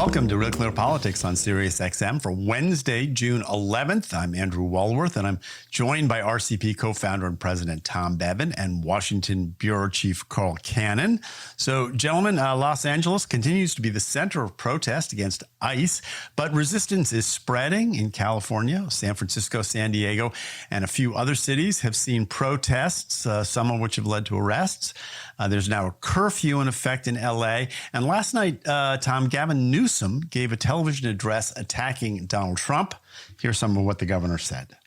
Welcome to Real Clear Politics on Sirius XM for Wednesday, June 11th. I'm Andrew Walworth, and I'm joined by RCP co-founder and president Tom Bevan and Washington Bureau Chief Carl Cannon. So, gentlemen, Los Angeles continues to be the center of protest against ICE, but resistance is spreading in California. San Francisco, San Diego, and a few other cities have seen protests, some of which have led to arrests. There's now a curfew in effect in LA. And last night, Gavin Newsom gave a television address attacking Donald Trump. Here's some of what the governor said.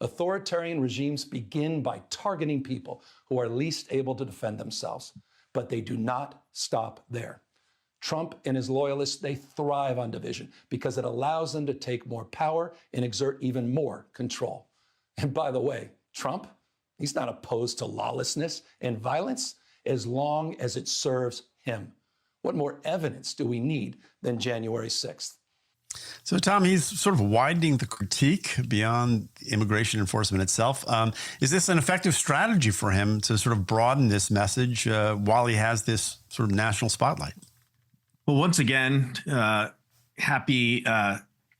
Authoritarian regimes begin by targeting people who are least able to defend themselves, but they do not stop there. Trump and his loyalists, they thrive on division because it allows them to take more power and exert even more control. And by the way, Trump, he's not opposed to lawlessness and violence as long as it serves him. What more evidence do we need than January 6th? So, Tom, he's sort of widening the critique beyond immigration enforcement itself. Is this an effective strategy for him to sort of broaden this message while he has this sort of national spotlight? Well, once again, happy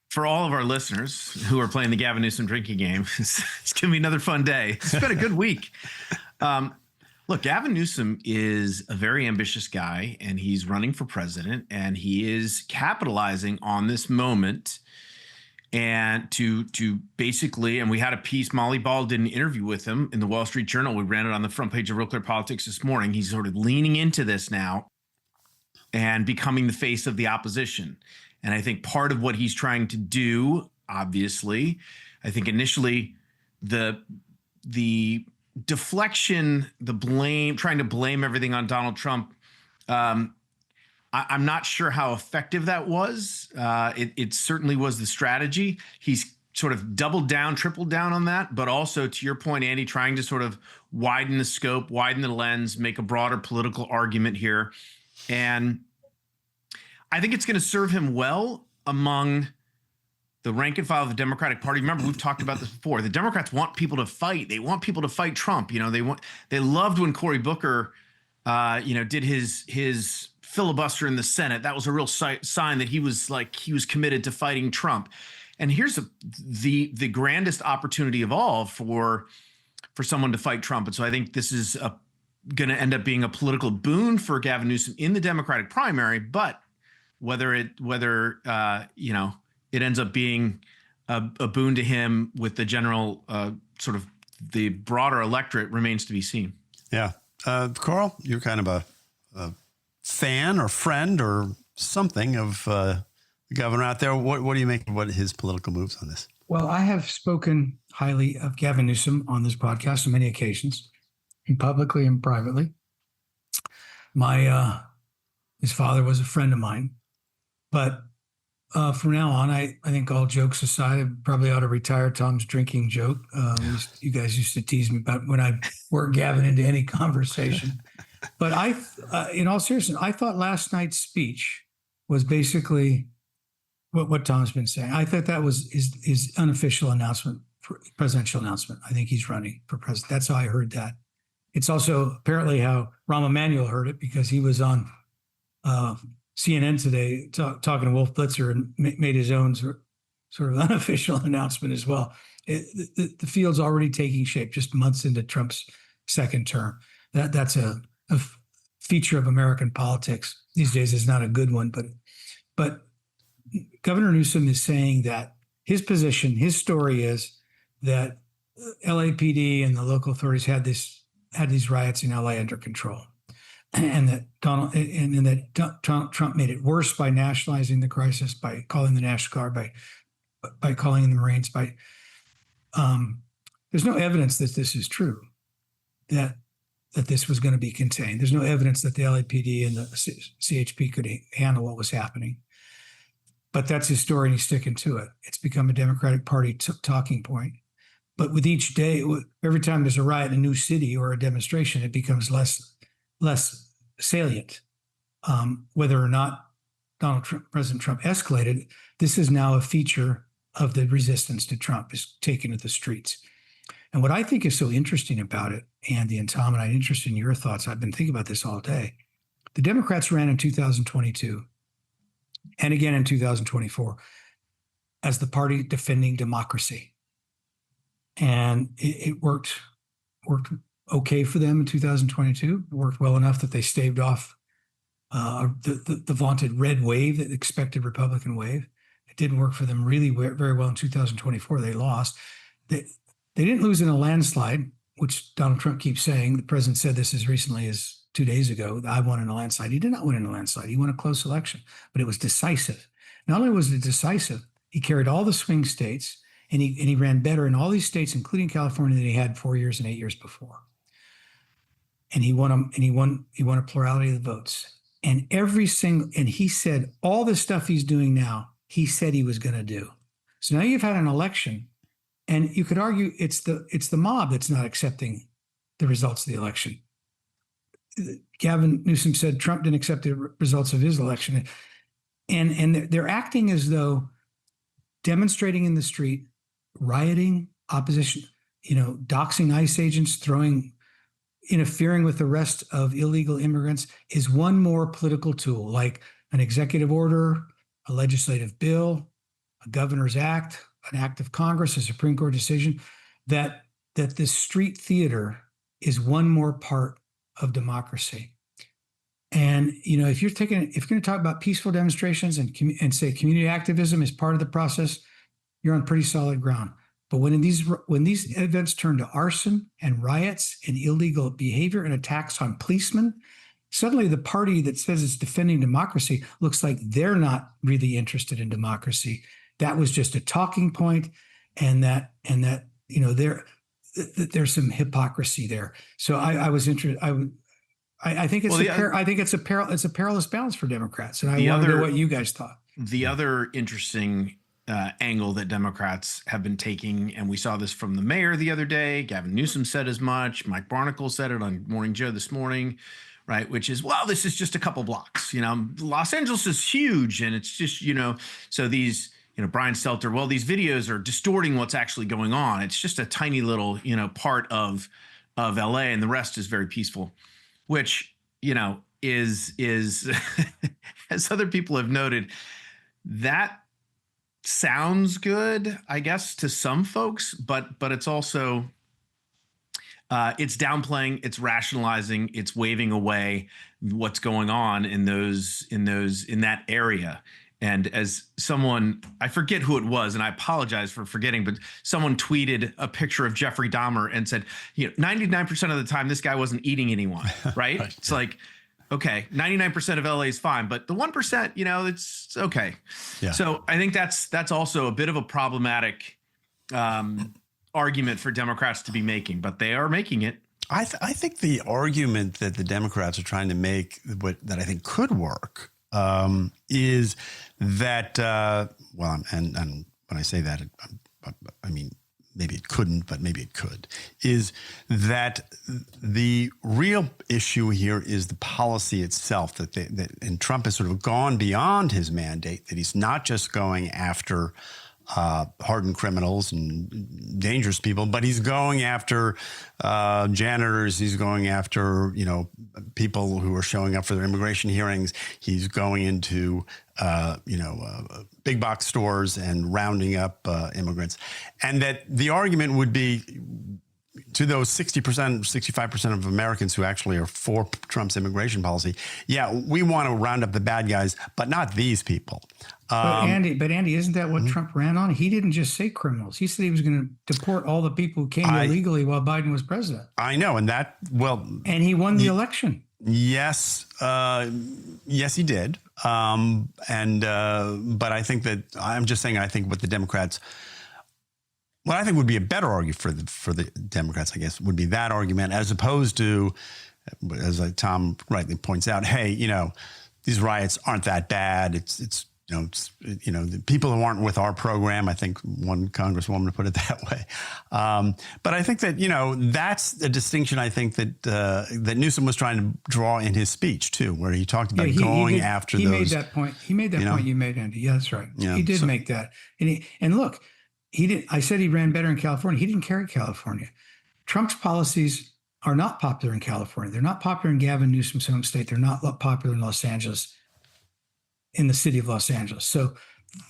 for all of our listeners who are playing the Gavin Newsom drinking game. It's going to be another fun day. It's been a good week. Look, Gavin Newsom is a very ambitious guy, and he's running for president, and he is capitalizing on this moment and to basically, and we had a piece, Molly Ball did an interview with him in the Wall Street Journal. We ran it on the front page of Real Clear Politics this morning. He's sort of leaning into this now and becoming the face of the opposition. And I think part of what he's trying to do, obviously, I think initially the deflection, the blame, trying to blame everything on Donald Trump, I'm not sure how effective that was. It certainly was the strategy. He's sort of doubled down, tripled down on that, but also, to your point, Andy, trying to sort of widen the scope, widen the lens, make a broader political argument here. And I think it's going to serve him well among the rank and file of the Democratic Party. Remember, we've talked about this before. The Democrats want people to fight. They want people to fight Trump. You know, they loved when Cory Booker, did his filibuster in the Senate. That was a real sign that he was committed to fighting Trump. And here's the grandest opportunity of all for someone to fight Trump. And so I think this is going to end up being a political boon for Gavin Newsom in the Democratic primary. But whether it ends up being a boon to him with the general sort of the broader electorate remains to be seen. Yeah. Carl, you're kind of a fan or friend or something of the governor out there. What do you make of his political moves on this? Well, I have spoken highly of Gavin Newsom on this podcast on many occasions, and publicly and privately. His father was a friend of mine, but from now on, I think all jokes aside, I probably ought to retire Tom's drinking joke. You guys used to tease me about when I work Gavin into any conversation. But in all seriousness, I thought last night's speech was basically what Tom's been saying. I thought that was his unofficial announcement, presidential announcement. I think he's running for president. That's how I heard that. It's also apparently how Rahm Emanuel heard it, because he was on CNN today talking to Wolf Blitzer and made his own sort of unofficial announcement as well. The field's already taking shape just months into Trump's second term. That's a feature of American politics these days. Is not a good one, but Governor Newsom is saying that his position, his story is that LAPD and the local authorities had these riots in LA under control. And that Trump made it worse by nationalizing the crisis, by calling the National Guard, by calling in the Marines. There's no evidence that this is true, that this was going to be contained. There's no evidence that the LAPD and the CHP could handle what was happening. But that's his story, and he's sticking to it. It's become a Democratic Party talking point. But with each day, every time there's a riot in a new city or a demonstration, it becomes less salient. Whether or not President Trump escalated, this is now a feature of the resistance to Trump, is taken to the streets. And what I think is so interesting about it, Andy and Tom, and I'm interested in your thoughts, I've been thinking about this all day. The Democrats ran in 2022 and again in 2024 as the party defending democracy. And it worked okay for them in 2022. It worked well enough that they staved off the vaunted red wave, the expected Republican wave. It didn't work for them really very well in 2024. They lost. They didn't lose in a landslide, which Donald Trump keeps saying. The president said this as recently as 2 days ago. I won in a landslide. He did not win in a landslide. He won a close election, but it was decisive. Not only was it decisive, he carried all the swing states, and he ran better in all these states, including California, than he had 4 years and 8 years before. And he won them, and he won a plurality of the votes. And he said all the stuff he's doing now, he said he was going to do. So now you've had an election, and you could argue it's the mob that's not accepting the results of the election. Gavin Newsom said Trump didn't accept the results of his election. And they're acting as though demonstrating in the street, rioting, opposition, doxing ICE agents, interfering with the arrest of illegal immigrants is one more political tool, like an executive order, a legislative bill, a governor's act, an act of Congress, a Supreme Court decision, that this street theater is one more part of democracy. And if you're going to talk about peaceful demonstrations and say community activism is part of the process, you're on pretty solid ground. But when these events turn to arson and riots and illegal behavior and attacks on policemen, suddenly the party that says it's defending democracy looks like they're not really interested in democracy. That was just a talking point, and there's some hypocrisy there. So I was interested. I think it's a perilous balance for Democrats, and I want to know what you guys thought. The other interesting angle that Democrats have been taking, and we saw this from the mayor the other day. Gavin Newsom said as much. Mike Barnicle said it on Morning Joe this morning, right? Which is, well, this is just a couple blocks. Los Angeles is huge, and it's just so these. Brian Stelter, well, these videos are distorting what's actually going on. It's just a tiny little, part of LA, and the rest is very peaceful, which, is as other people have noted, that sounds good, I guess, to some folks, but it's also it's downplaying, it's rationalizing, it's waving away what's going on in that area. And as someone, I forget who it was, and I apologize for forgetting, but someone tweeted a picture of Jeffrey Dahmer and said, 99% of the time, this guy wasn't eating anyone, right? It's like, okay, 99% of LA is fine, but the 1%, it's okay. Yeah. So I think that's also a bit of a problematic argument for Democrats to be making, but they are making it. I think the argument that the Democrats are trying to make, that I think could work, is that, and when I say that, I mean, maybe it couldn't, but maybe it could, is that the real issue here is the policy itself, and Trump has sort of gone beyond his mandate, that he's not just going after hardened criminals and dangerous people, but he's going after janitors. He's going after, people who are showing up for their immigration hearings. He's going into, big box stores and rounding up immigrants. And that the argument would be to those 60%, 65% of Americans who actually are for Trump's immigration policy. Yeah, we want to round up the bad guys, but not these people. But Andy, isn't that what Trump ran on? He didn't just say criminals. He said he was going to deport all the people who came illegally while Biden was president. I know, and and he won the election. Yes, yes, he did. But I think that I'm just saying. I think what the Democrats. What I think would be a better argument for the Democrats, I guess, would be that argument, as opposed to, as Tom rightly points out, hey, these riots aren't that bad. It's the people who aren't with our program. I think one congresswoman put it that way. But I think that that's a distinction. I think that Newsom was trying to draw in his speech too, where he talked about going after those. He made that point. He made that point you made, Andy. Yeah, that's right. Yeah, he did make that. And look. He didn't. I said he ran better in California. He didn't carry California. Trump's policies are not popular in California. They're not popular in Gavin Newsom's home state. They're not popular in Los Angeles. in the city of Los Angeles. So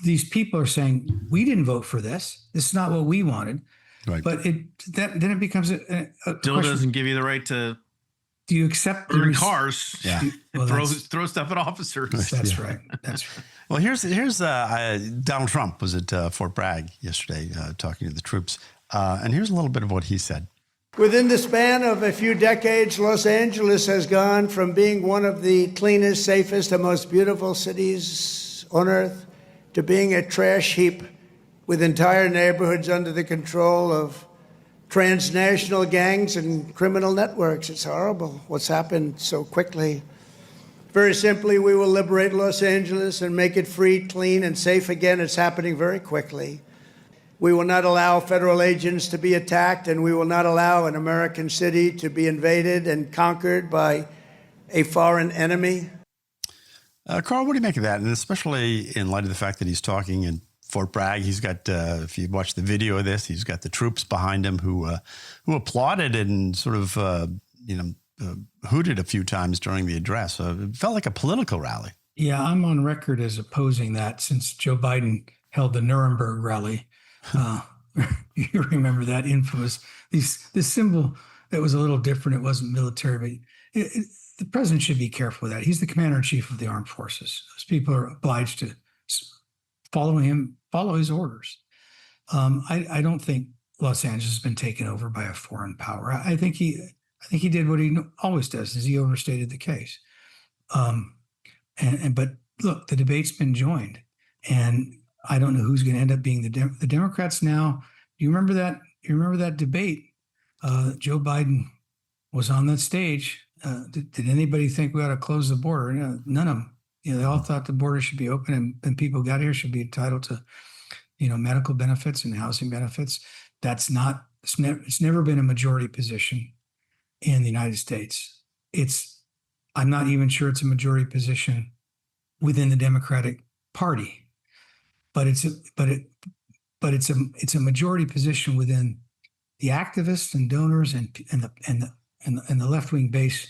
these people are saying, we didn't vote for this. This is not what we wanted. Right. But then it becomes a Still question. doesn't give you the right to Do you accept burn cars? Yeah. And throw stuff at officers. That's right. That's right. Well, here's Donald Trump was at Fort Bragg yesterday talking to the troops. And here's a little bit of what he said. Within the span of a few decades, Los Angeles has gone from being one of the cleanest, safest, and most beautiful cities on earth to being a trash heap with entire neighborhoods under the control of transnational gangs and criminal networks. It's horrible what's happened so quickly. Very simply, we will liberate Los Angeles and make it free, clean, and safe again. It's happening very quickly. We will not allow federal agents to be attacked, and we will not allow an American city to be invaded and conquered by a foreign enemy. Carl, what do you make of that? And especially in light of the fact that he's talking in Fort Bragg, he's got, if you watch the video of this, he's got the troops behind him who applauded and sort of, hooted a few times during the address. So it felt like a political rally. Yeah, I'm on record as opposing that since Joe Biden held the Nuremberg rally. You remember that infamous, this symbol that was a little different. It wasn't military, but the president should be careful with that. He's the commander in chief of the armed forces. Those people are obliged to follow his orders. I don't think Los Angeles has been taken over by a foreign power. I think he did what he always does, is he overstated the case. But look, the debate's been joined, and I don't know who's going to end up being the Democrats now. You remember that? You remember that debate? Joe Biden was on that stage. Did anybody think we ought to close the border? None of them. They all thought the border should be open and people got here should be entitled to, medical benefits and housing benefits. That's not. It's never been a majority position in the United States. I'm not even sure it's a majority position within the Democratic Party. But it's a majority position within the activists and donors and the left wing base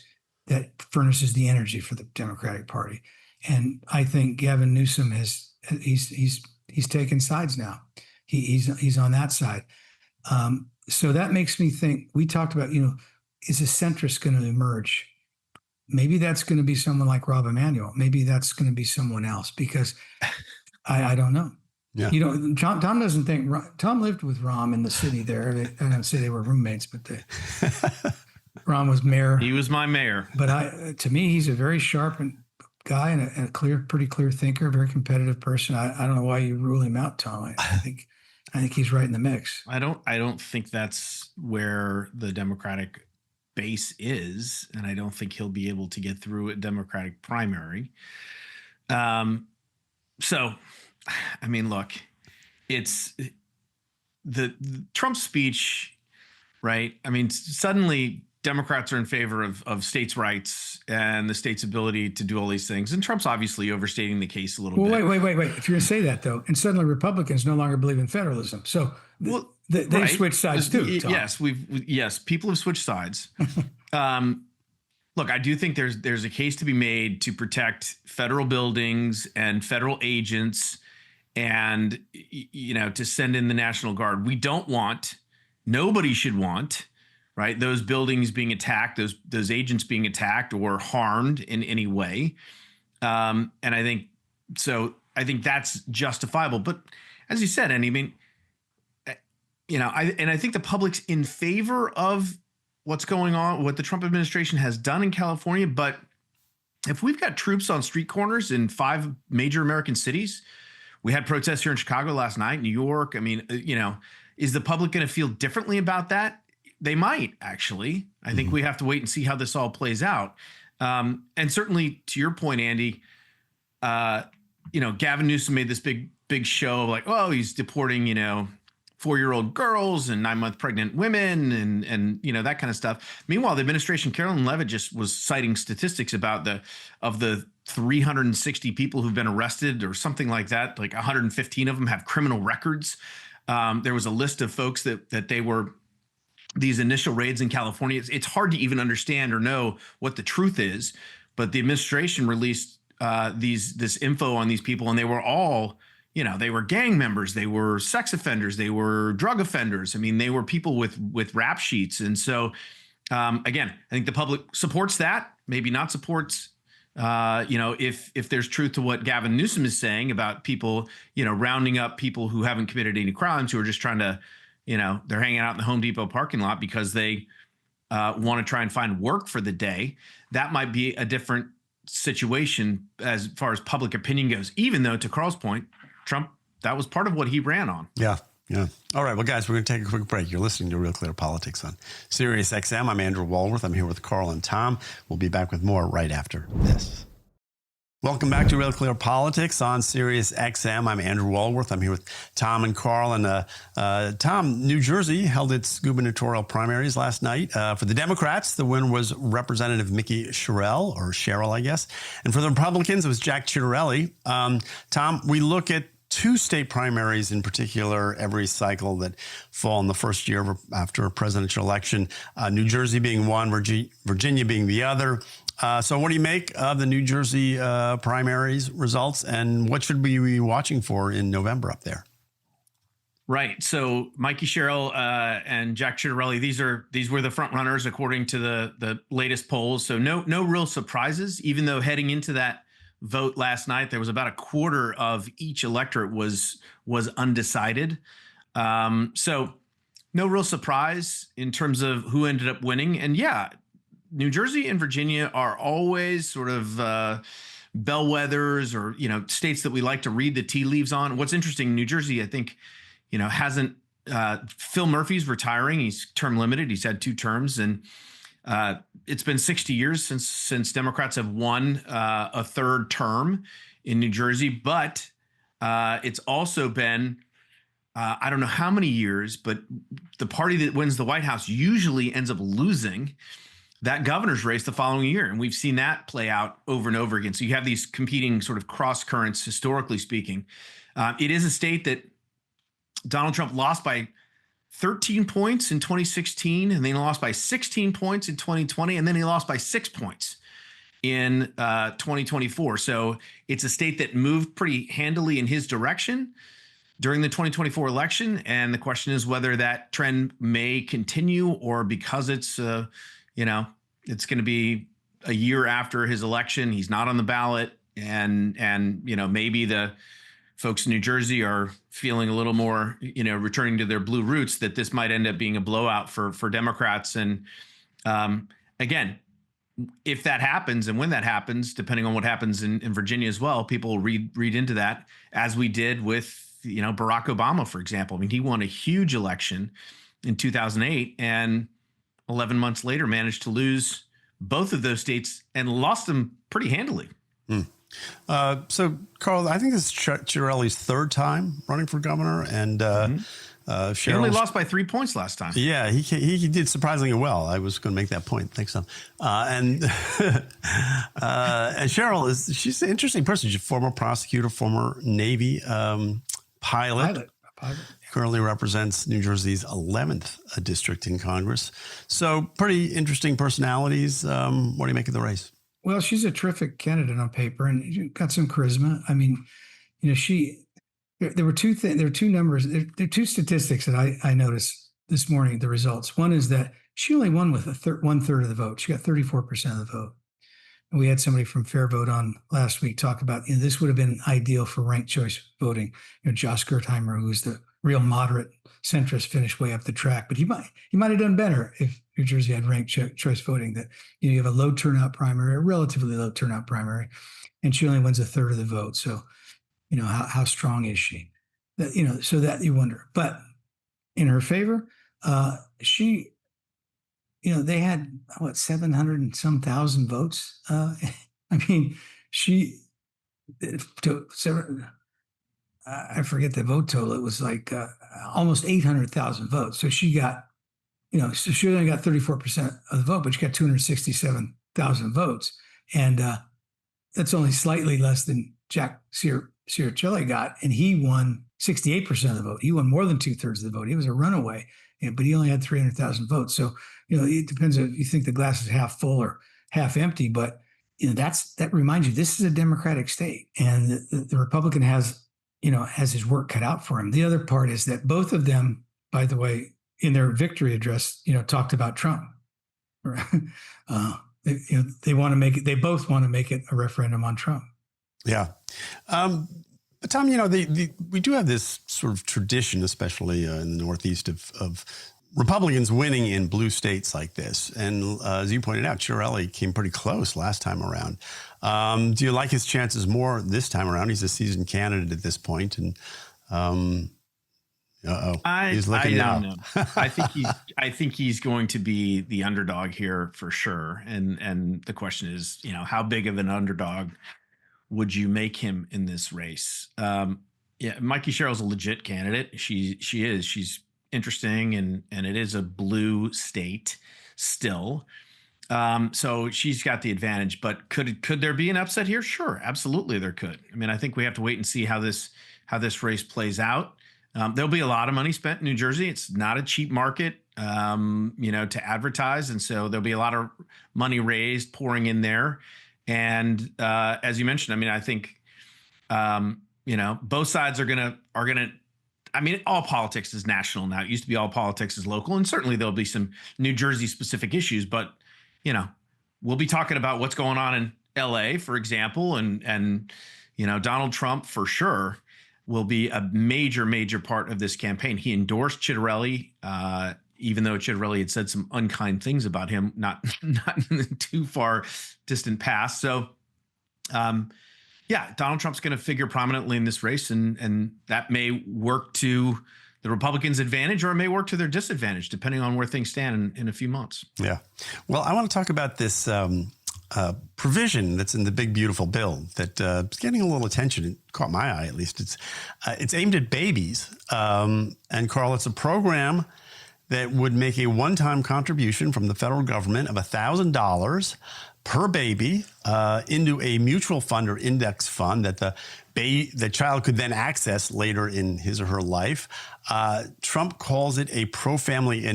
that furnishes the energy for the Democratic Party. And I think Gavin Newsom he's taken sides now. He's on that side. So that makes me think. We talked about is a centrist going to emerge? Maybe that's going to be someone like Rahm Emanuel. Maybe that's going to be someone else because. I don't know. Yeah. Tom doesn't think. Tom lived with Rahm in the city there. I don't say they were roommates, but Rahm was mayor. He was my mayor. But to me, he's a very sharp guy and a pretty clear thinker, very competitive person. I don't know why you rule him out, Tom. I think he's right in the mix. I don't think that's where the Democratic base is, and I don't think he'll be able to get through a Democratic primary. So, I mean, look, it's the Trump speech, right? I mean, suddenly Democrats are in favor of states' rights and the state's ability to do all these things. And Trump's obviously overstating the case a little bit. Wait. If you're going to say that, though, and suddenly Republicans no longer believe in federalism. So they right. switch sides too, Tom. Yes, people have switched sides. Look, I do think there's a case to be made to protect federal buildings and federal agents and, to send in the National Guard. Nobody should want, right, those buildings being attacked, those agents being attacked or harmed in any way. And I think that's justifiable. But as you said, Andy, I mean, I think the public's in favor of what's going on, what the Trump administration has done in California. But if we've got troops on street corners in 5 major American cities, we had protests here in Chicago last night, New York. I mean, is the public going to feel differently about that? They might, actually. I think we have to wait and see how this all plays out. And certainly to your point, Andy, Gavin Newsom made this big show of like, oh, he's deporting, 4-year-old girls and 9-month pregnant women and that kind of stuff. Meanwhile, the administration, Carolyn Leavitt just was citing statistics about the 360 people who've been arrested or something like that, like 115 of them have criminal records. There was a list of folks that they were these initial raids in California. It's hard to even understand or know what the truth is, but the administration released this info on these people, and they were all, they were gang members, they were sex offenders, they were drug offenders. I mean, they were people with rap sheets. And so, again, I think the public supports that, maybe not supports, if there's truth to what Gavin Newsom is saying about people, rounding up people who haven't committed any crimes, who are just trying to, they're hanging out in the Home Depot parking lot because they want to try and find work for the day. That might be a different situation as far as public opinion goes, even though, to Carl's point, Trump, that was part of what he ran on. Yeah. Yeah. All right. Well, guys, we're going to take a quick break. You're listening to Real Clear Politics on Sirius XM. I'm Andrew Walworth. I'm here with Carl and Tom. We'll be back with more right after this. Welcome back to Real Clear Politics on Sirius XM. I'm Andrew Walworth. I'm here with Tom and Carl. And Tom, New Jersey held its gubernatorial primaries last night. For the Democrats, the winner was Representative Mickey Sherrill, I guess. And for the Republicans, it was Jack Ciattarelli. Tom, we look at two state primaries in particular every cycle that fall in the first year after a presidential election, New Jersey being one, Virginia being the other. So what do you make of the New Jersey primaries results, and what should we be watching for in November up there? Right. So Mikey Sherrill and Jack Ciattarelli, these were the front runners according to the latest polls. So no real surprises, even though heading into that vote last night, there was about a quarter of each electorate was undecided. So no real surprise in terms of who ended up winning. And yeah, New Jersey and Virginia are always sort of bellwethers, or, states that we like to read the tea leaves on. What's interesting, New Jersey, I think, hasn't, Phil Murphy's retiring. He's term limited. He's had 2 terms, and it's been 60 years since Democrats have won a third term in New Jersey. But it's also been, I don't know how many years, but the party that wins the White House usually ends up losing that governor's race the following year. And we've seen that play out over and over again. So you have these competing sort of cross currents, historically speaking. It is a state that Donald Trump lost by 13 points in 2016, and then he lost by 16 points in 2020, and then he lost by 6 points in 2024. So it's a state that moved pretty handily in his direction during the 2024 election. And the question is whether that trend may continue, or because it's it's going to be a year after his election, he's not on the ballot, and maybe the folks in New Jersey are feeling a little more, returning to their blue roots, that this might end up being a blowout for Democrats. And again, if that happens, and when that happens, depending on what happens in Virginia as well, people read into that, as we did with Barack Obama, for example. I mean, he won a huge election in 2008, and 11 months later managed to lose both of those states and lost them pretty handily. So, Carl, I think this is Ciattarelli's 3rd time running for governor, and he only lost by 3 points last time. Yeah, he did surprisingly well. I was going to make that point. Thanks, Tom. And Sherrill she's an interesting person. She's a former prosecutor, former Navy pilot. Currently represents New Jersey's 11th district in Congress. So pretty interesting personalities. What do you make of the race? Well, she's a terrific candidate on paper, and got some charisma. I mean, there were two things. There were two numbers. There are 2 statistics that I noticed this morning. The results. One is that she only won with 1/3 of the vote. She got 34% of the vote. And we had somebody from Fair Vote on last week talk about this would have been ideal for ranked choice voting. Josh Gertheimer, who's the real moderate centrist, finished way up the track, but he might have done better if New Jersey had ranked choice voting. That you have a low turnout primary, a relatively low turnout primary, and she only wins 1/3 of the vote. So, how strong is she? So that you wonder. But in her favor, she, they had 700 and some thousand votes. I mean, I forget the vote total. It was like almost 800,000 votes. So she got, so she only got 34% of the vote, but she got 267,000 votes. And that's only slightly less than Jack Ciattarelli got. And he won 68% of the vote. He won more than 2/3 of the vote. He was a runaway, but he only had 300,000 votes. So, it depends if you think the glass is half full or half empty. But, that reminds you, this is a Democratic state, and the Republican has his work cut out for him. The other part is that both of them, by the way, in their victory address, talked about Trump. They want to make it. They both want to make it a referendum on Trump. Yeah. But Tom, we do have this sort of tradition, especially in the Northeast, of Republicans winning in blue states like this. And as you pointed out, Chiarelli came pretty close last time around. Do you like his chances more this time around? He's a seasoned candidate at this point. And he's looking I don't now. know. I think he's going to be the underdog here for sure. And the question is, how big of an underdog would you make him in this race? Mikey Sherrill's a legit candidate. She is. She's interesting, and it is a blue state still. So she's got the advantage. But could there be an upset here? Sure, absolutely there could. I mean, I think we have to wait and see how this race plays out. There'll be a lot of money spent in New Jersey. It's not a cheap market, to advertise, and so there'll be a lot of money raised pouring in there. And as you mentioned, I mean, I think both sides are gonna. I mean, all politics is national now. It used to be all politics is local, and certainly there'll be some New Jersey specific issues. But we'll be talking about what's going on in L.A., for example, and Donald Trump for sure will be a major part of this campaign. He endorsed Chiarelli, even though Chiarelli had said some unkind things about him, not in the too far distant past. So, Donald Trump's going to figure prominently in this race, and that may work to the Republicans' advantage, or it may work to their disadvantage, depending on where things stand in a few months. Yeah. Well, I want to talk about this provision that's in the big, beautiful bill that is getting a little attention. It caught my eye, at least. It's aimed at babies. And Carl, it's a program that would make a one-time contribution from the federal government of $1,000 per baby into a mutual fund or index fund that the child could then access later in his or her life. Trump calls it a pro-family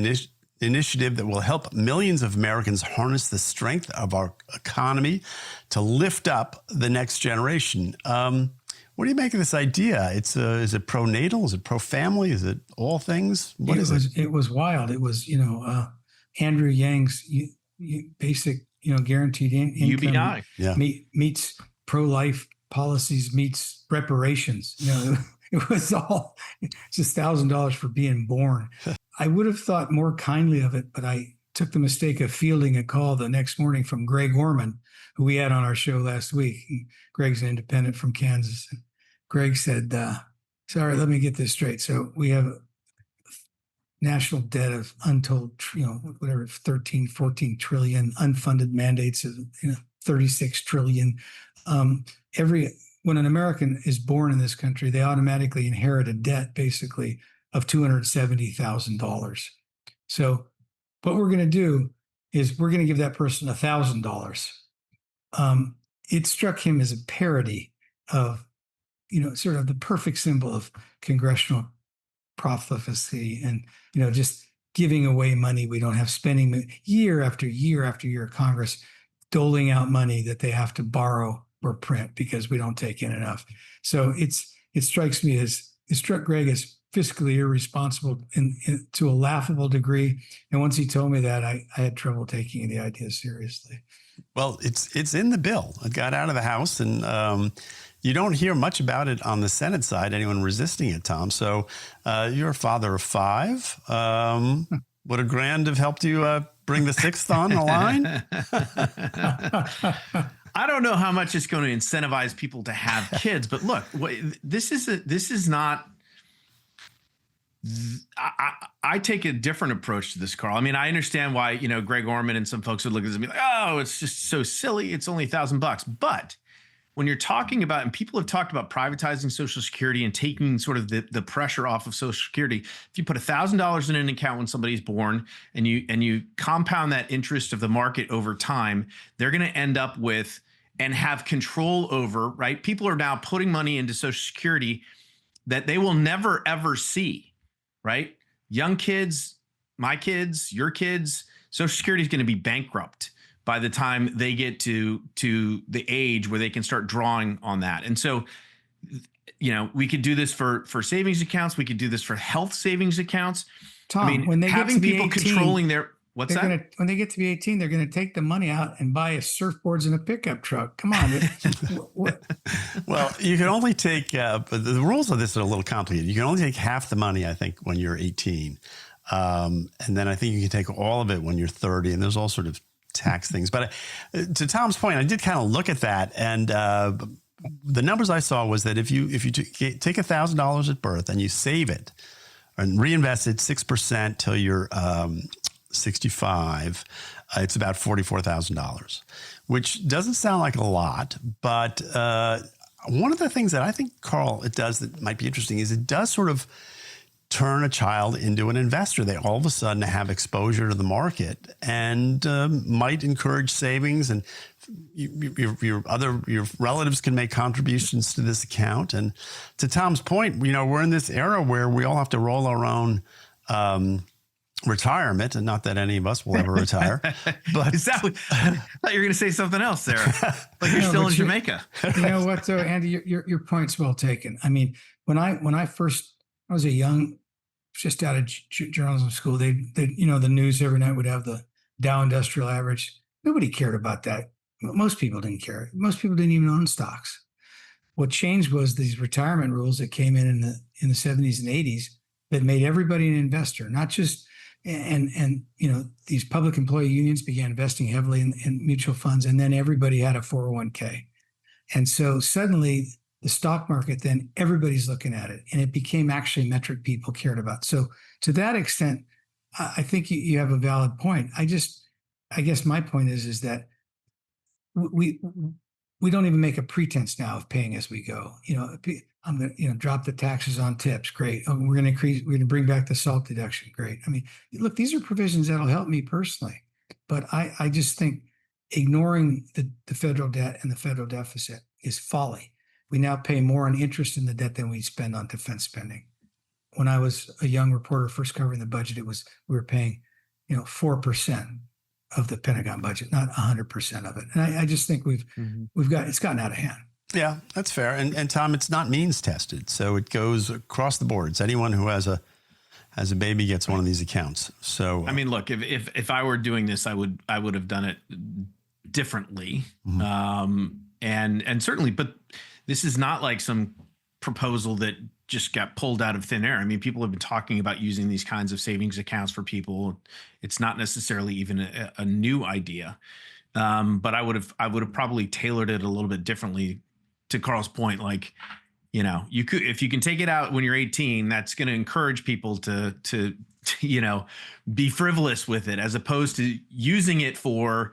initiative that will help millions of Americans harness the strength of our economy to lift up the next generation. What do you make of this idea? Is it pro-natal? Is it pro-family? Is it all things? What is it? It was wild. It was, Andrew Yang's basic, guaranteed income meets pro-life policies meets reparations. It was all just $1,000 for being born. I would have thought more kindly of it, but I took the mistake of fielding a call the next morning from Greg Orman, who we had on our show last week. Greg's an independent from Kansas. Greg said, sorry, let me get this straight. So we have a national debt of untold, 13, 14 trillion, unfunded mandates of 36 trillion. When an American is born in this country, they automatically inherit a debt, basically, of $270,000. So what we're going to do is we're going to give that person $1,000. It struck him as a parody of, sort of the perfect symbol of congressional profligacy and, just giving away money we don't have, spending year after year after year, Congress doling out money that they have to borrow or print because we don't take in enough. So it struck Greg as fiscally irresponsible to a laughable degree. And once he told me that, I had trouble taking the idea seriously. Well, it's in the bill. It got out of the House, and you don't hear much about it on the Senate side, anyone resisting it, Tom. So you're a father of 5. Would a grand have helped you bring the 6th on the line? I don't know how much it's going to incentivize people to have kids, but look, this is not. I take a different approach to this, Carl. I mean, I understand why, Greg Orman and some folks would look at this and be like, oh, it's just so silly. It's only $1,000. But when you're talking about, and people have talked about privatizing Social Security and taking sort of the pressure off of Social Security, if you put $1,000 in an account when somebody's born and you compound that interest of the market over time, they're going to end up with and have control over, right? People are now putting money into Social Security that they will never, ever see, right? Young kids, my kids, your kids, Social Security is going to be bankrupt. by the time they get to the age where they can start drawing on that. And so, we could do this for savings accounts. We could do this for health savings accounts. Tom, when they having get to be people 18, controlling their what's that? When they get to be 18, they're going to take the money out and buy a surfboards and a pickup truck. Come on. Well, you can only take, but the rules of this are a little complicated. You can only take half the money, I think, when you're 18. And then I think you can take all of it when you're 30. And there's all sort of tax things. But to Tom's point, I did kind of look at that. And the numbers I saw was that if you take $1,000 at birth and you save it and reinvest it 6% till you're 65, it's about $44,000, which doesn't sound like a lot. But one of the things that I think, Carl, it does that might be interesting is it does sort of turn a child into an investor. They all of a sudden have exposure to the market and might encourage savings, and your relatives can make contributions to this account. And to Tom's point, we're in this era where we all have to roll our own retirement, and not that any of us will ever retire. But I thought you were going to say something else there, like you're still in Jamaica. You know what, though, Andy, your point's well taken. I mean, when I was just out of journalism school, they the news every night would have the Dow Industrial Average. Nobody cared about that. Most people didn't care. Most people didn't even own stocks. What changed was these retirement rules that came in the 70s and 80s that made everybody an investor, not just and these public employee unions began investing heavily in mutual funds, and then everybody had a 401k. And so suddenly the stock market, then everybody's looking at it, and it became actually a metric people cared about. So to that extent, I think you have a valid point. I guess my point is that we don't even make a pretense now of paying as we go. I'm going to drop the taxes on tips. Great. We're going to bring back the SALT deduction. Great. I mean, look, these are provisions that'll help me personally, but I just think ignoring the federal debt and the federal deficit is folly. We now pay more on interest in the debt than we spend on defense spending. When I was a young reporter first covering the budget, we were paying 4% of the Pentagon budget, not 100% of it. And I just think it's gotten out of hand. Yeah, that's fair. And Tom, it's not means tested, so it goes across the board. It's anyone who has a baby gets one of these accounts. So I mean, look, if I were doing this, I would have done it differently, and certainly, but this is not like some proposal that just got pulled out of thin air. I mean, people have been talking about using these kinds of savings accounts for people. It's not necessarily even a new idea, but I would have probably tailored it a little bit differently. To Carl's point, like, you could, if you can take it out when you're 18, that's going to encourage people to be frivolous with it, as opposed to using it for,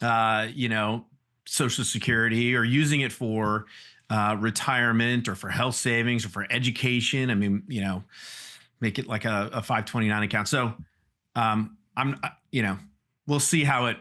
Social Security, or using it for retirement, or for health savings, or for education. I mean, make it like a 529 account. So we'll see how it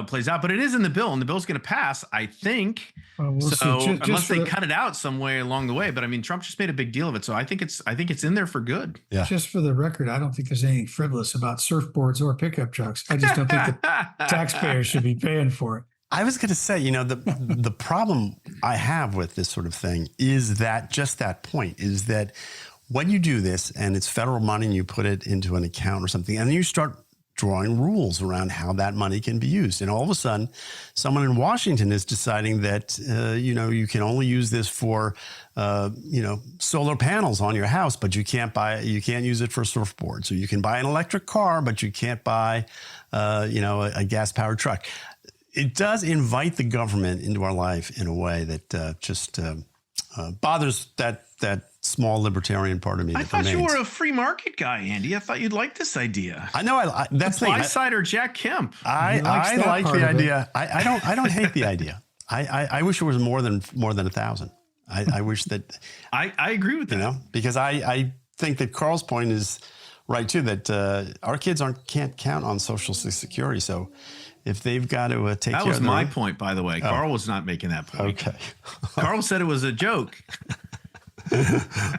plays out, but it is in the bill, and the bill's going to pass, I think. We'll so see. unless they cut it out some way along the way, but I mean, Trump just made a big deal of it. So I think it's in there for good. Yeah. Just for the record, I don't think there's anything frivolous about surfboards or pickup trucks. I just don't think the taxpayers should be paying for it. I was going to say, the problem I have with this sort of thing is that just that point is that when you do this and it's federal money and you put it into an account or something, and then you start drawing rules around how that money can be used. And all of a sudden, someone in Washington is deciding that, you can only use this for, solar panels on your house, but you can't use it for surfboards. So you can buy an electric car, but you can't buy, a gas-powered truck. It does invite the government into our life in a way that just bothers that small libertarian part of me. I thought you were a free market guy, Andy. I thought you'd like this idea. I know. That's the Supply-side or Jack Kemp. I like the idea. I don't hate the idea. I wish it was more than 1,000. I wish that. I agree with that. Because I think that Carl's point is right too. That our kids can't count on Social Security. So if they've got to take care of that was my point, by the way. Carl was not making that point. Okay. Carl said it was a joke.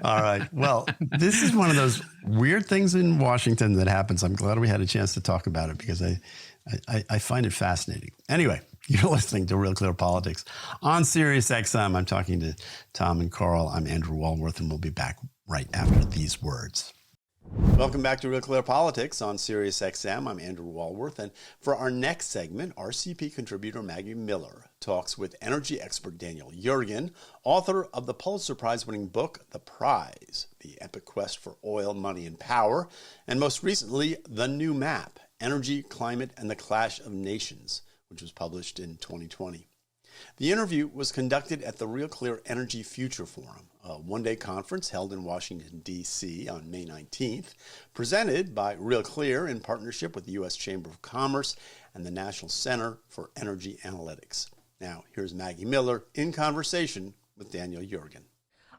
All right. Well, this is one of those weird things in Washington that happens. I'm glad we had a chance to talk about it, because I find it fascinating. Anyway, you're listening to Real Clear Politics on Sirius XM. I'm talking to Tom and Carl. I'm Andrew Walworth, and we'll be back right after these words. Welcome back to Real Clear Politics on Sirius XM. I'm Andrew Walworth, and for our next segment, RCP contributor Maggie Miller talks with energy expert Daniel Yergin, author of the Pulitzer Prize-winning book, The Prize, The Epic Quest for Oil, Money, and Power, and most recently, The New Map, Energy, Climate, and the Clash of Nations, which was published in 2020. The interview was conducted at the Real Clear Energy Future Forum, a one-day conference held in Washington, D.C. on May 19th, presented by Real Clear in partnership with the U.S. Chamber of Commerce and the National Center for Energy Analytics. Now, here's Maggie Miller in conversation with Daniel Yergin.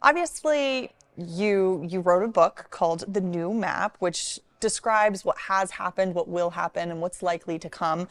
Obviously, you wrote a book called The New Map, which describes what has happened, what will happen, and what's likely to come.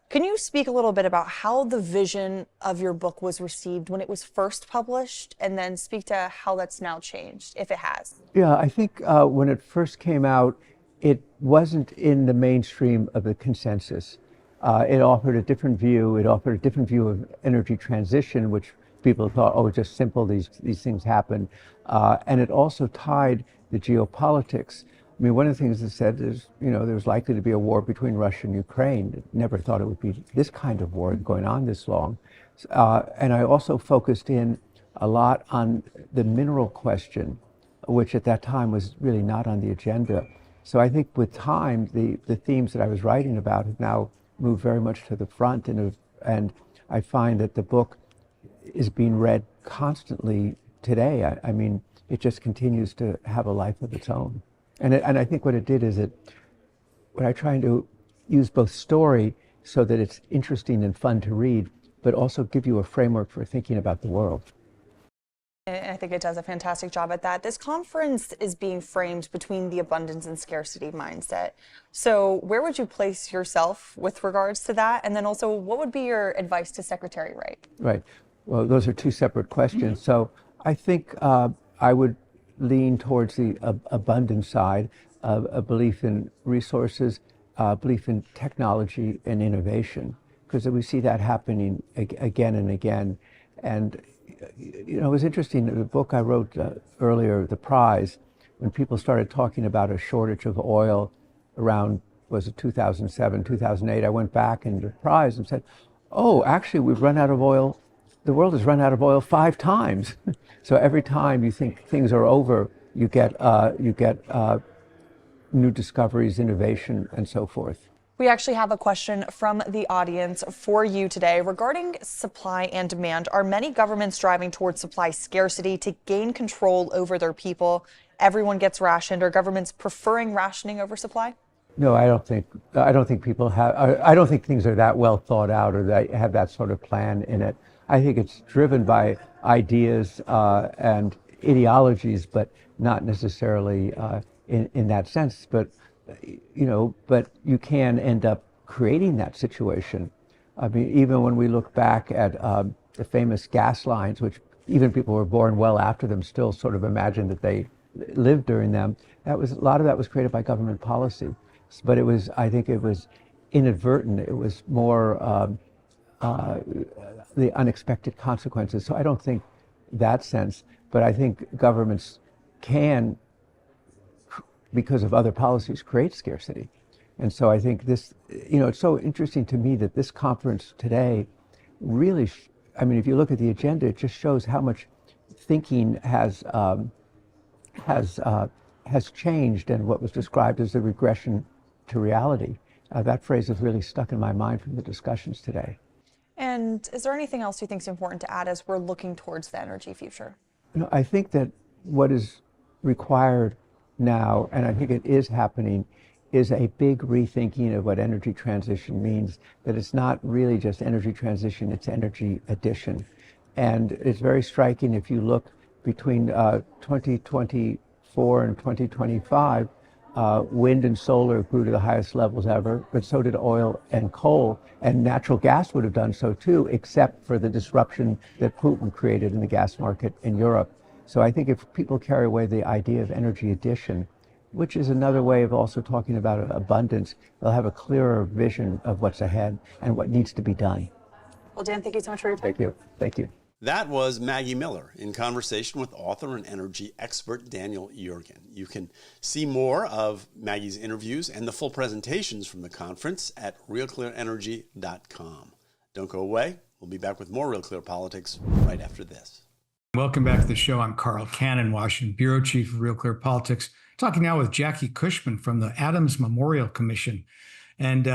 Can you speak a little bit about how the vision of your book was received when it was first published, and then speak to how that's now changed, if it has? Yeah, I think when it first came out, it wasn't in the mainstream of the consensus. It offered a different view. It offered a different view of energy transition, which people thought, oh, it's just simple, these things happen. And it also tied the geopolitics. I mean, one of the things it said is, there was likely to be a war between Russia and Ukraine. Never thought it would be this kind of war going on this long. And I also focused in a lot on the mineral question, which at that time was really not on the agenda. So I think with time, the themes that I was writing about have now moved very much to the front, and I find that the book is being read constantly today. I mean, it just continues to have a life of its own. And I think what it did is when I try to use both story so that it's interesting and fun to read, but also give you a framework for thinking about the world. And I think it does a fantastic job at that. This conference is being framed between the abundance and scarcity mindset. So where would you place yourself with regards to that? And then also, what would be your advice to Secretary Wright? Right. Well, those are two separate questions. So I think I would lean towards the abundance side, a belief in resources, belief in technology and innovation, because we see that happening again and again. And it was interesting, the book I wrote earlier, The Prize, when people started talking about a shortage of oil around, was it 2007, 2008, I went back in The Prize and said, oh, actually we've run out of oil. The world has run out of oil 5 times. So every time you think things are over, you get new discoveries, innovation, and so forth. We actually have a question from the audience for you today regarding supply and demand. Are many governments driving towards supply scarcity to gain control over their people? Everyone gets rationed. Are governments preferring rationing over supply? No, I don't think people have. I don't think things are that well thought out or they have that sort of plan in it. I think it's driven by ideas and ideologies, but not necessarily in that sense. But but you can end up creating that situation. I mean, even when we look back at the famous gas lines, which even people who were born well after them still sort of imagine that they lived during them, a lot of that was created by government policy. But I think it was inadvertent. It was more the unexpected consequences. So I don't think that sense, but I think governments can, because of other policies, create scarcity. And so I think this, it's so interesting to me that this conference today really, if you look at the agenda, it just shows how much thinking has changed, and what was described as a regression to reality. That phrase has really stuck in my mind from the discussions today. And is there anything else you think is important to add as we're looking towards the energy future? I think that what is required now, and I think it is happening, is a big rethinking of what energy transition means, that it's not really just energy transition, it's energy addition. And it's very striking if you look between 2024 and 2025, wind and solar grew to the highest levels ever, but so did oil and coal, and natural gas would have done so too, except for the disruption that Putin created in the gas market in Europe. So I think if people carry away the idea of energy addition, which is another way of also talking about abundance. They'll have a clearer vision of what's ahead and what needs to be done. Well, Dan, thank you so much for your time. Thank you. Thank you. That was Maggie Miller in conversation with author and energy expert Daniel Yergin. You can see more of Maggie's interviews and the full presentations from the conference at RealClearEnergy.com. Don't go away. We'll be back with more Real Clear Politics right after this. Welcome back to the show. I'm Carl Cannon, Washington Bureau Chief of Real Clear Politics. Talking now with Jackie Cushman from the Adams Memorial Commission. And,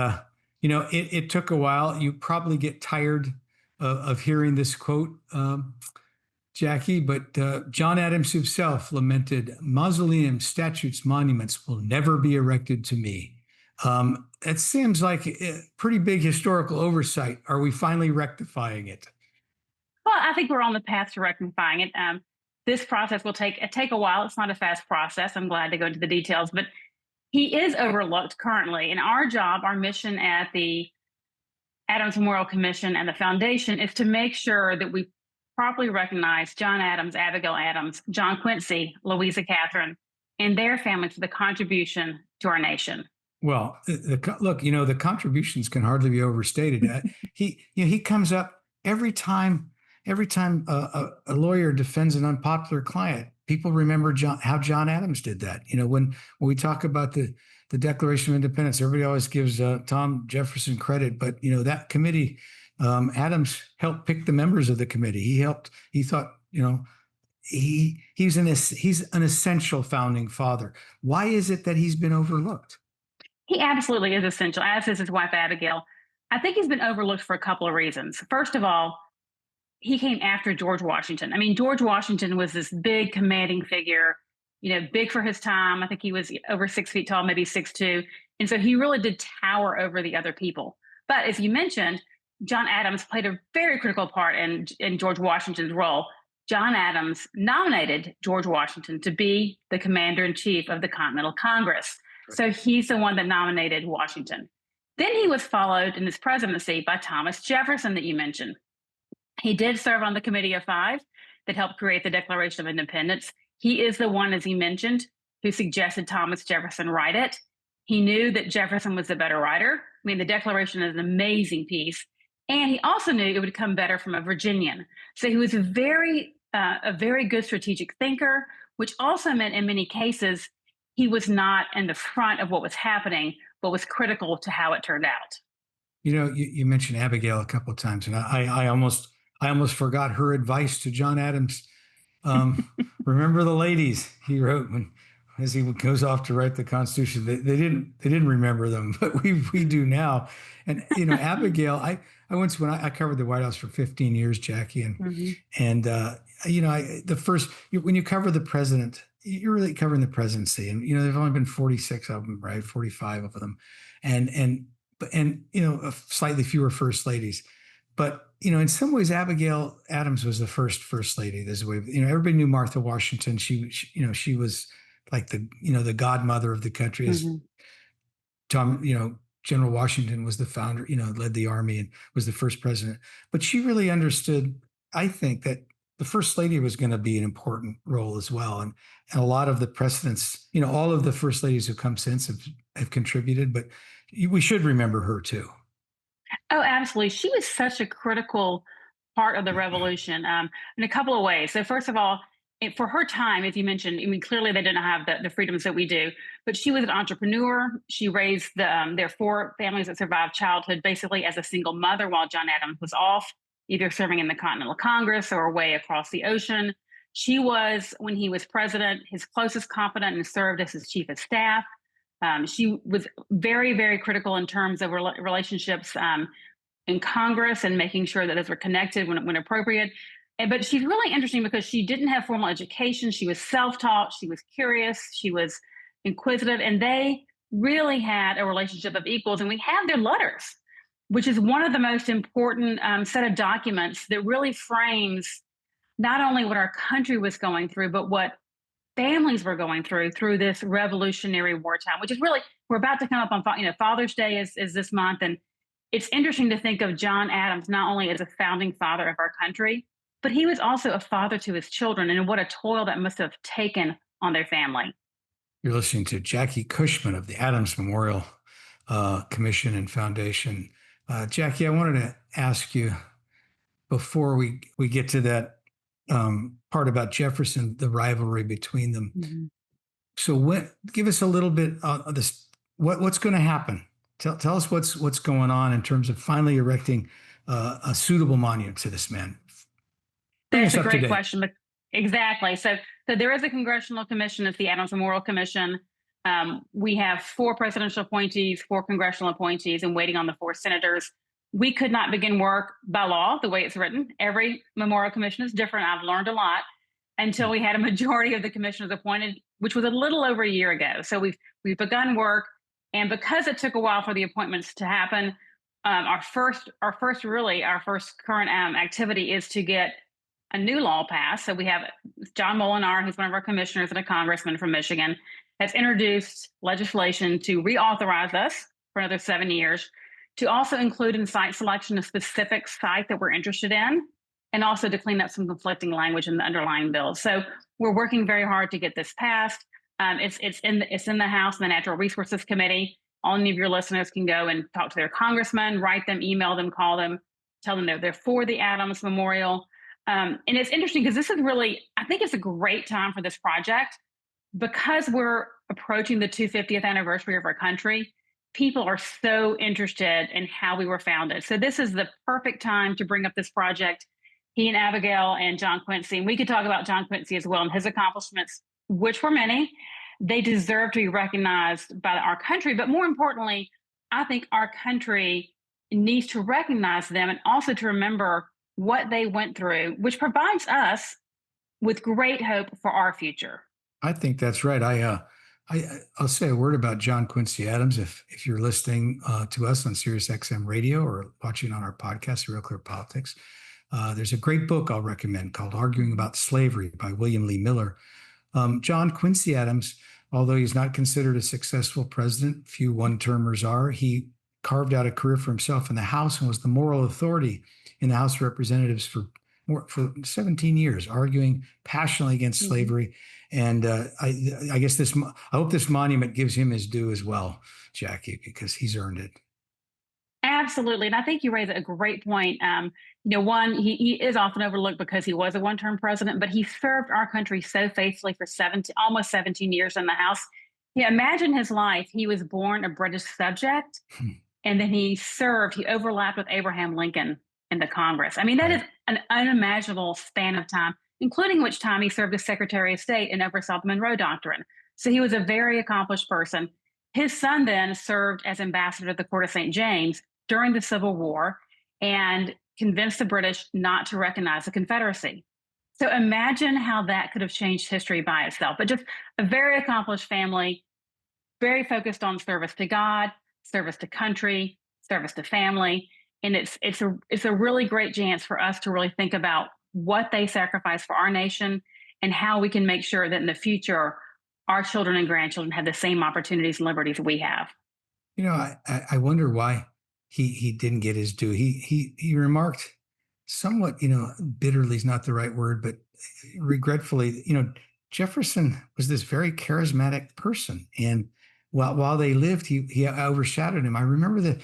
it took a while. You probably get tired of hearing this quote, Jackie, but John Adams himself lamented, "Mausoleums, statues, monuments will never be erected to me." That seems like a pretty big historical oversight. Are we finally rectifying it? Well, I think we're on the path to rectifying it. This process will take a while. It's not a fast process. I'm glad to go into the details, but he is overlooked currently. And our job, our mission at the Adams Memorial Commission and the foundation is to make sure that we properly recognize John Adams, Abigail Adams, John Quincy, Louisa Catherine, and their families for the contribution to our nation. Well, look, the contributions can hardly be overstated. He comes up every time a lawyer defends an unpopular client. People remember how John Adams did that. When we talk about the Declaration of Independence, everybody always gives Tom Jefferson credit, but that committee, Adams helped pick the members of the committee. He thought, he's an essential founding father. Why is it that he's been overlooked? He absolutely is essential, as is his wife, Abigail. I think he's been overlooked for a couple of reasons. First of all, he came after George Washington. I mean, George Washington was this big commanding figure, big for his time. I think he was over 6 feet tall, maybe 6'2". And so he really did tower over the other people. But as you mentioned, John Adams played a very critical part in George Washington's role. John Adams nominated George Washington to be the commander-in-chief of the Continental Congress. So he's the one that nominated Washington. Then he was followed in his presidency by Thomas Jefferson that you mentioned. He did serve on the Committee of Five that helped create the Declaration of Independence. He is the one, as he mentioned, who suggested Thomas Jefferson write it. He knew that Jefferson was the better writer. I mean, the Declaration is an amazing piece. And he also knew it would come better from a Virginian. So he was a very good strategic thinker, which also meant in many cases, he was not in the front of what was happening, but was critical to how it turned out. You mentioned Abigail a couple of times, and I almost forgot her advice to John Adams. Remember the ladies, he wrote as he goes off to write the Constitution. They didn't remember them, but we do now. And Abigail, I once when I covered the White House for 15 years, Jackie, and the first when you cover the president, you're really covering the presidency, and there've only been 46 of them, right? 45 of them, and slightly fewer first ladies. But in some ways, Abigail Adams was the first lady. There's a way, everybody knew Martha Washington. She was like the godmother of the country. As General Washington was the founder, led the army and was the first president. But she really understood, I think, that the first lady was going to be an important role as well. And a lot of the precedents, all of the first ladies who come since have contributed, but we should remember her too. Oh, absolutely. She was such a critical part of the revolution in a couple of ways. So first of all, for her time, as you mentioned, clearly they didn't have the freedoms that we do, but she was an entrepreneur. She raised their 4 families that survived childhood basically as a single mother while John Adams was off, either serving in the Continental Congress or away across the ocean. She was, when he was president, his closest confidant and served as his chief of staff. She was very, very critical in terms of relationships in Congress and making sure that those were connected when appropriate. But she's really interesting because she didn't have formal education. She was self-taught. She was curious. She was inquisitive. And they really had a relationship of equals. And we have their letters, which is one of the most important set of documents that really frames not only what our country was going through, but what families were going through this revolutionary wartime, which is really, we're about to come up on, Father's Day is this month. And it's interesting to think of John Adams not only as a founding father of our country, but he was also a father to his children, and what a toil that must have taken on their family. You're listening to Jackie Cushman of the Adams Memorial Commission and Foundation. Jackie, I wanted to ask you before we get to that part about Jefferson, the rivalry between them. Mm-hmm. So, give us a little bit of this. What's going to happen? Tell us what's going on in terms of finally erecting a suitable monument to this man. That's a great question. Exactly. So there is a congressional commission. It's the Adams Memorial Commission. We have 4 presidential appointees, 4 congressional appointees, and waiting on the 4 senators. We could not begin work by law the way it's written. Every memorial commission is different. I've learned a lot until we had a majority of the commissioners appointed, which was a little over a year ago. So we've begun work, and because it took a while for the appointments to happen, our first current activity is to get a new law passed. So we have John Molinar, who's one of our commissioners and a congressman from Michigan, has introduced legislation to reauthorize us for another 7 years, to also include in site selection a specific site that we're interested in, and also to clean up some conflicting language in the underlying bill. So we're working very hard to get this passed. It's in the House and the Natural Resources Committee. All of your listeners can go and talk to their congressman, write them, email them, call them, tell them they're for the Adams Memorial. And it's interesting because this is really, I think it's a great time for this project because we're approaching the 250th anniversary of our country. People are so interested in how we were founded. So this is the perfect time to bring up this project. He and Abigail and John Quincy, and we could talk about John Quincy as well and his accomplishments, which were many. They deserve to be recognized by our country. But more importantly, I think our country needs to recognize them and also to remember what they went through, which provides us with great hope for our future. I think that's right. I'll say a word about John Quincy Adams. If you're listening to us on Sirius XM Radio or watching on our podcast, RealClearPolitics, there's a great book I'll recommend called Arguing About Slavery by William Lee Miller. John Quincy Adams, although he's not considered a successful president, few one-termers are, he carved out a career for himself in the House and was the moral authority in the House of Representatives for 17 years, arguing passionately against slavery. And I guess I hope this monument gives him his due as well, Jackie, because he's earned it. Absolutely. And I think you raise a great point. One, he is often overlooked because he was a one-term president, but he served our country so faithfully for almost 17 years in the House. Imagine his life. He was born a British subject, and then he overlapped with Abraham Lincoln in the Congress. I mean, that is an unimaginable span of time, including which time he served as Secretary of State and oversaw the Monroe Doctrine. So he was a very accomplished person. His son then served as ambassador to the Court of St. James during the Civil War and convinced the British not to recognize the Confederacy. So imagine how that could have changed history by itself. But just a very accomplished family, very focused on service to God, service to country, service to family. And it's a really great chance for us to really think about what they sacrificed for our nation and how we can make sure that in the future, our children and grandchildren have the same opportunities and liberties we have. I wonder why he didn't get his due. He remarked somewhat, bitterly is not the right word, but regretfully, Jefferson was this very charismatic person. And while they lived, he overshadowed him. I remember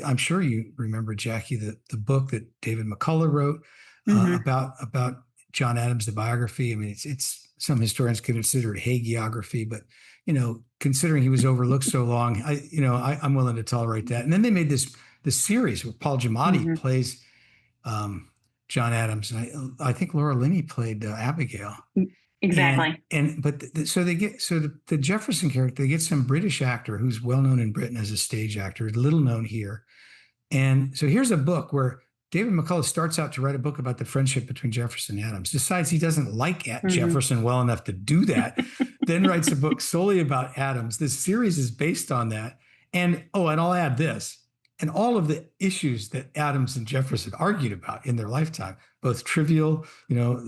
I'm sure you remember, Jackie, the book that David McCullough wrote about John Adams, the biography. I mean, it's some historians consider it hagiography, but considering he was overlooked so long, I'm willing to tolerate that. And then they made this series where Paul Giamatti plays John Adams, and I think Laura Linney played Abigail. Exactly. So the Jefferson character, they get some British actor who's well known in Britain as a stage actor, little known here. And so here's a book where David McCullough starts out to write a book about the friendship between Jefferson and Adams, decides he doesn't like Jefferson well enough to do that, then writes a book solely about Adams. This series is based on that. And I'll add this. And all of the issues that Adams and Jefferson argued about in their lifetime, both trivial,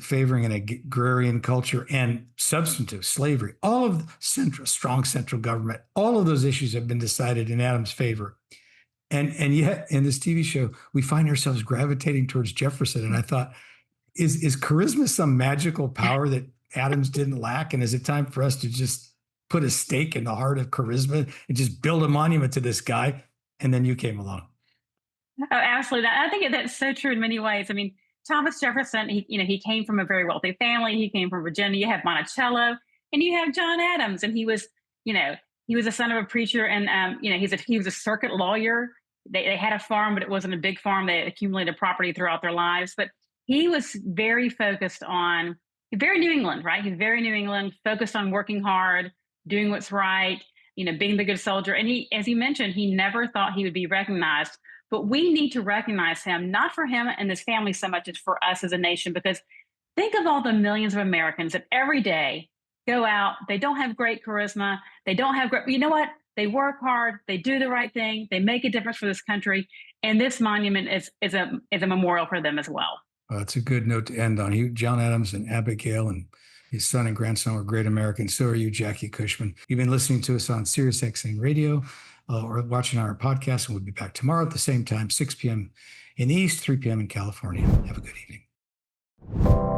favoring an agrarian culture, and substantive slavery, all of strong central government, all of those issues have been decided in Adams' favor. And yet in this TV show, we find ourselves gravitating towards Jefferson. And I thought, is charisma some magical power that Adams didn't lack? And is it time for us to just put a stake in the heart of charisma and just build a monument to this guy. And then you came along. Oh, absolutely. I think that's so true in many ways. I mean, Thomas Jefferson, he came from a very wealthy family. He came from Virginia. You have Monticello, and you have John Adams, and he was the son of a preacher, and he was a circuit lawyer. They had a farm, but it wasn't a big farm. They accumulated property throughout their lives, but he was very focused on very New England, right? He's very New England, focused on working hard, doing what's right, being the good soldier. And he, as you mentioned, he never thought he would be recognized. But we need to recognize him, not for him and his family so much as for us as a nation, because think of all the millions of Americans that every day go out. They don't have great charisma. They don't have great, you know what? They work hard. They do the right thing. They make a difference for this country. And this monument is a memorial for them as well. It's a good note to end on. John Adams and Abigail and his son and grandson were great Americans. So are you, Jackie Cushman. You've been listening to us on SiriusXM Radio or watching our podcast, and we'll be back tomorrow at the same time, 6 p.m. in the East, 3 p.m. in California. Have a good evening.